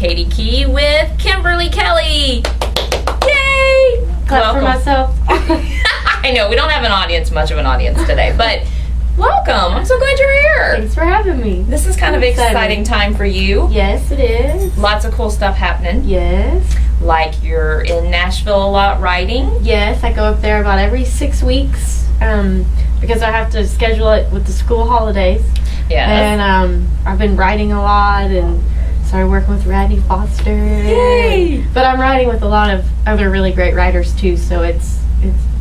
Katie Key with Kimberly Kelly. Yay! Clap for myself. I know, we don't have much of an audience today, but welcome. I'm so glad you're here. Thanks for having me. This is kind of exciting time for you. Yes, it is. Lots of cool stuff happening. Yes. Like you're in Nashville a lot writing. Yes, I go up there about every 6 weeks because I have to schedule it with the school holidays. Yeah. And I've been writing a lot and started working with Radney Foster. Yay! But I'm writing with a lot of other really great writers too, so it's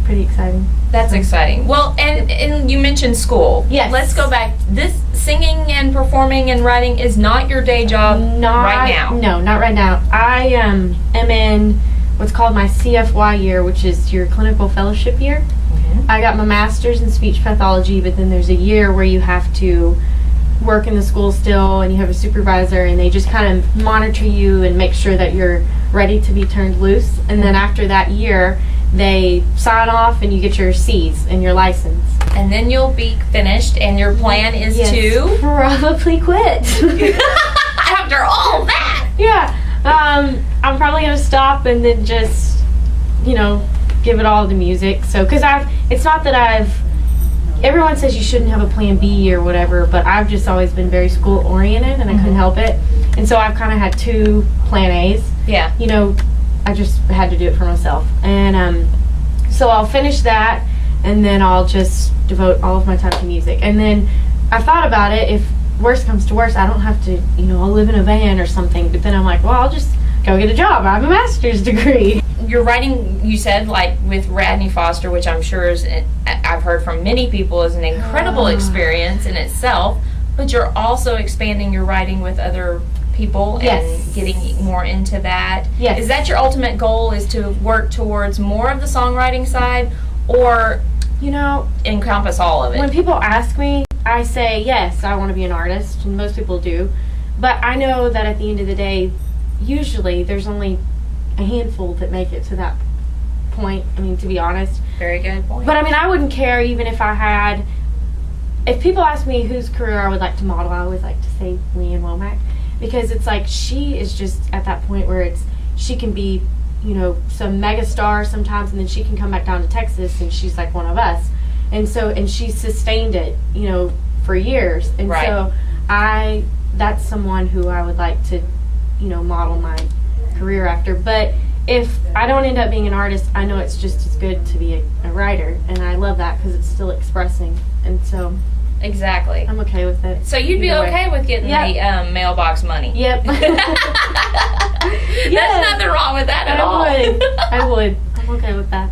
pretty exciting. That's exciting. Well, and you mentioned school. Yes. Let's go back. This singing and performing and writing is not your day job right now. No, not right now. I am in what's called my CFY year, which is your clinical fellowship year. Mm-hmm. I got my master's in speech pathology, but then there's a year where you have to work in the school still, and you have a supervisor, and they just kind of monitor you and make sure that you're ready to be turned loose. And then after that year, they sign off and you get your C's and your license. And then you'll be finished, and your plan is to probably quit. After all that. Yeah. I'm probably going to stop and then just, give it all to music. So, because it's not that everyone says you shouldn't have a plan B or whatever, but I've just always been very school oriented, and I couldn't help it. And so I've kind of had two plan A's. Yeah. I just had to do it for myself. And so I'll finish that, and then I'll just devote all of my time to music. And then I thought about it, if worse comes to worse, I don't have to, I'll live in a van or something. But then I'm like, well, I'll just go get a job. I have a master's degree. You're writing, you said, like with Radney Foster, which I'm sure is, I've heard from many people, is an incredible experience in itself. But you're also expanding your writing with other people and getting more into that. Yes. Is that your ultimate goal, is to work towards more of the songwriting side, or encompass all of it? When people ask me, I say yes, I want to be an artist, and most people do. But I know that at the end of the day, usually there's only a handful that make it to that point. To be honest. Very good point. But I wouldn't care even if people ask me whose career I would like to model, I always like to say Leanne Womack. Because it's like she is just at that point where she can be, some mega star sometimes, and then she can come back down to Texas and she's like one of us. And she's sustained it, for years. And right. So that's someone who I would like to, model my career after. But if I don't end up being an artist, I know it's just as good to be a writer. And I love that because it's still expressing. And so... Exactly. I'm okay with it. So you'd be okay with getting the mailbox money? Yep. There's nothing wrong with that at all. I would. I'm okay with that.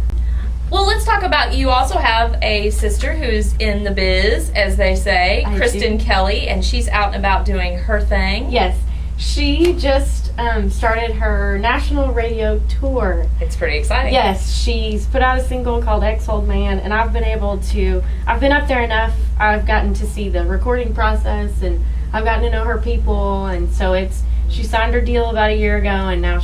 Well, let's talk about, you also have a sister who's in the biz, as they say, Kristen Kelly, and she's out and about doing her thing. Yes. She just started her national radio tour. It's pretty exciting. Yes, she's put out a single called Ex-Old Man, and I've been up there enough, I've gotten to see the recording process, and I've gotten to know her people, and so she signed her deal about a year ago, and now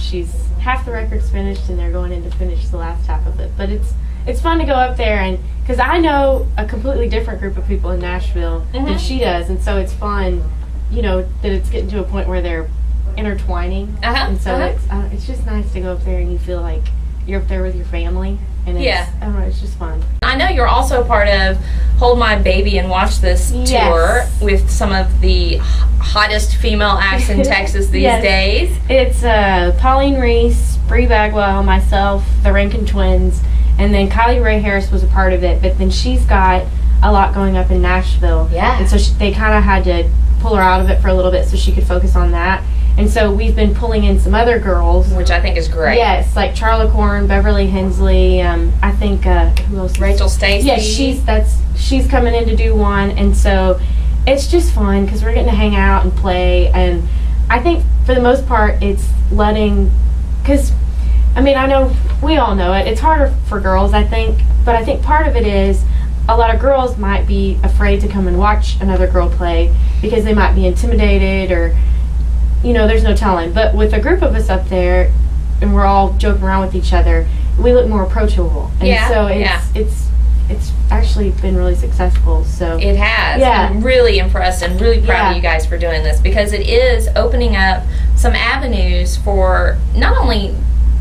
half the record's finished, and they're going in to finish the last half of it. But it's fun to go up there, and because I know a completely different group of people in Nashville than she does, and so it's fun, that it's getting to a point where they're intertwining, and so it's just nice to go up there and you feel like you're up there with your family, and I don't know, it's just fun. I know you're also part of Hold My Baby and Watch This tour with some of the hottest female acts in Texas these days. It's Pauline Reese, Bree Bagwell, myself, the Rankin Twins, and then Kylie Ray Harris was a part of it, but then she's got a lot going up in Nashville, and so they kind of had to pull her out of it for a little bit so she could focus on that. And so we've been pulling in some other girls, which I think is great. Yes, like Charla Corn, Beverly Hensley. I think who else? Rachel Stacey. Yeah, she's coming in to do one, and so it's just fun because we're getting to hang out and play. And I think for the most part, it's because I know we all know it. It's harder for girls, I think, but I think part of it is a lot of girls might be afraid to come and watch another girl play because they might be intimidated or. There's no telling. But with a group of us up there, and we're all joking around with each other, we look more approachable. And so it's actually been really successful. So it has. Yeah. I'm really impressed and really proud of you guys for doing this, because it is opening up some avenues for not only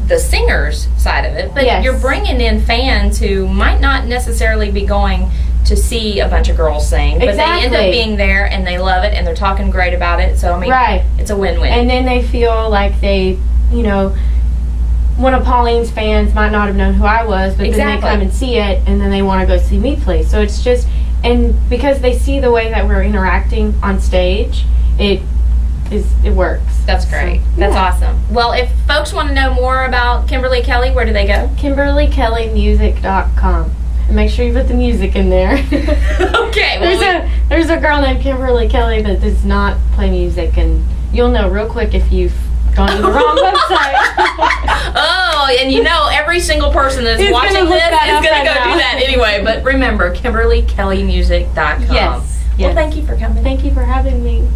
the singer's side of it, but Yes. you're bringing in fans who might not necessarily be going to see a bunch of girls sing, but they end up Exactly. being there and they love it and they're talking great about it. So I mean, Right. it's a win-win. And then they feel like they, one of Pauline's fans might not have known who I was, but then Exactly. they come and see it, and then they want to go see me play. So it's just, and because they see the way that we're interacting on stage, it works. That's great. So, That's yeah. awesome. Well, if folks want to know more about Kimberly Kelly, where do they go? KimberlyKellyMusic.com. And make sure you put the music in there. Okay. Well, There's a girl named Kimberly Kelly that does not play music, and you'll know real quick if you've gone to the wrong website. oh, and every single person that's Is watching gonna look this that is up going right to go now. do that anyway. But remember, KimberlyKellyMusic.com. Yes. Well, thank you for coming. Thank you for having me.